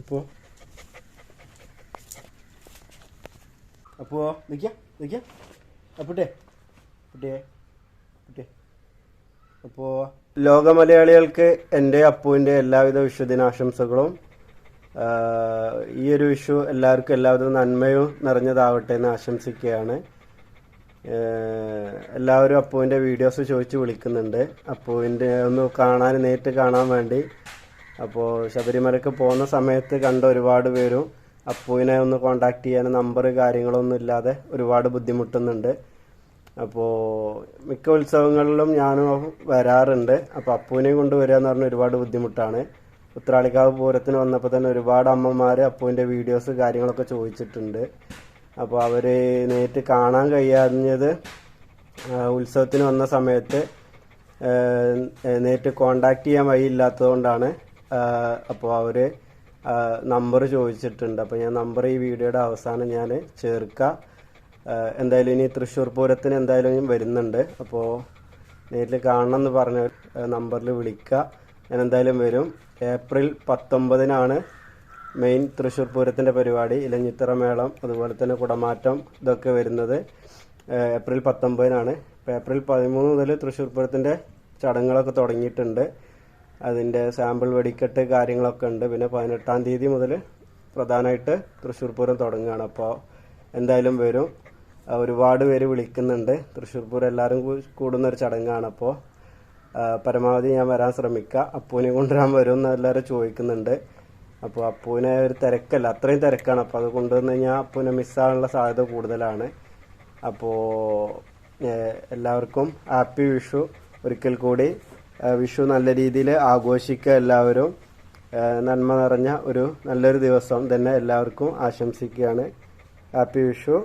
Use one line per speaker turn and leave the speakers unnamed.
അപ്പോൾ അപ്പോൾ നിൽക്കാം അപ്പുട്ടേ അപ്പോൾ ലോക മലയാളികൾക്ക് എൻ്റെ അപ്പുവിൻ്റെ എല്ലാവിധ വിഷുദിനാശംസകളും. ഈ ഒരു വിഷു എല്ലാവർക്കും എല്ലാവിധ നന്മയും നിറഞ്ഞതാവട്ടെ എന്ന് ആശംസിക്കുകയാണ്. എല്ലാവരും അപ്പുവിൻ്റെ വീഡിയോസ് ചോദിച്ച് വിളിക്കുന്നുണ്ട്, അപ്പുവിൻ്റെ ഒന്ന് നേരിട്ട് കാണാൻ വേണ്ടി. അപ്പോൾ ശബരിമലയ്ക്ക് പോകുന്ന സമയത്ത് കണ്ട ഒരുപാട് പേരും അപ്പുവിനെ ഒന്ന് കോണ്ടാക്ട് ചെയ്യാൻ നമ്പർ കാര്യങ്ങളൊന്നും ഇല്ലാതെ ഒരുപാട് ബുദ്ധിമുട്ടുന്നുണ്ട്. അപ്പോൾ മിക്ക ഉത്സവങ്ങളിലും ഞാനും വരാറുണ്ട്. അപ്പോൾ അപ്പുവിനെ കൊണ്ട് വരിക എന്ന് പറഞ്ഞാൽ ഒരുപാട് ബുദ്ധിമുട്ടാണ്. ഉത്രാളിക്കാവ് പൂരത്തിന് വന്നപ്പോൾ തന്നെ ഒരുപാട് അമ്മമാർ അപ്പുവിൻ്റെ വീഡിയോസ് കാര്യങ്ങളൊക്കെ ചോദിച്ചിട്ടുണ്ട്. അപ്പോൾ അവർ നേരിട്ട് കാണാൻ കഴിയാഞ്ഞത് ഉത്സവത്തിന് വന്ന സമയത്ത് നേരിട്ട് കോണ്ടാക്ട് ചെയ്യാൻ വഴിയില്ലാത്തതുകൊണ്ടാണ്. അപ്പോൾ അവർ നമ്പർ ചോദിച്ചിട്ടുണ്ട്. അപ്പോൾ ഞാൻ നമ്പർ ഈ വീഡിയോയുടെ അവസാനം ഞാൻ ചേർക്കാം. എന്തായാലും ഇനി തൃശ്ശൂർ പൂരത്തിന് എന്തായാലും വരുന്നുണ്ട്. അപ്പോൾ നേരിൽ കാണണം എന്ന് പറഞ്ഞ നമ്പറിൽ വിളിക്കുക. ഞാൻ എന്തായാലും വരും. ഏപ്രിൽ 19-നാണ് മെയിൻ തൃശ്ശൂർ പൂരത്തിൻ്റെ പരിപാടി. ഇലഞ്ഞിത്തറ മേളം അതുപോലെ തന്നെ കുടമാറ്റം ഇതൊക്കെ വരുന്നത് ഏപ്രിൽ 19-നാണ്. ഇപ്പോൾ ഏപ്രിൽ 13 മുതൽ തൃശ്ശൂർ പൂരത്തിൻ്റെ ചടങ്ങുകളൊക്കെ തുടങ്ങിയിട്ടുണ്ട്. അതിൻ്റെ സാമ്പിൾ വെടിക്കെട്ട് കാര്യങ്ങളൊക്കെ ഉണ്ട്. പിന്നെ 18-ാം തീയതി മുതൽ പ്രധാനമായിട്ട് തൃശ്ശൂർ പൂരം തുടങ്ങുകയാണ്. അപ്പോൾ എന്തായാലും വരും. ഒരുപാട് പേര് വിളിക്കുന്നുണ്ട്. തൃശ്ശൂർ പൂരം എല്ലാവരും കൂടുന്നൊരു ചടങ്ങാണ്. അപ്പോൾ പരമാവധി ഞാൻ വരാൻ ശ്രമിക്കാം. അപ്പൂനെ കൊണ്ടുവരാൻ വരുമെന്ന് എല്ലാവരും ചോദിക്കുന്നുണ്ട്. അപ്പോൾ അപ്പൂനെ ഒരു തിരക്കല്ല, അത്രയും തിരക്കാണ്. അപ്പോൾ അത് കൊണ്ടുവന്ന് കഴിഞ്ഞാൽ അപ്പൂനെ മിസ്സാകാനുള്ള സാധ്യത കൂടുതലാണ്. അപ്പോൾ എല്ലാവർക്കും ഹാപ്പി വിഷു. ഒരിക്കൽ കൂടി വിഷു നല്ല രീതിയിൽ ആഘോഷിക്കുക. എല്ലാവരും നന്മ നിറഞ്ഞ ഒരു നല്ലൊരു ദിവസം തന്നെ എല്ലാവർക്കും ആശംസിക്കുകയാണ്. ഹാപ്പി വിഷു.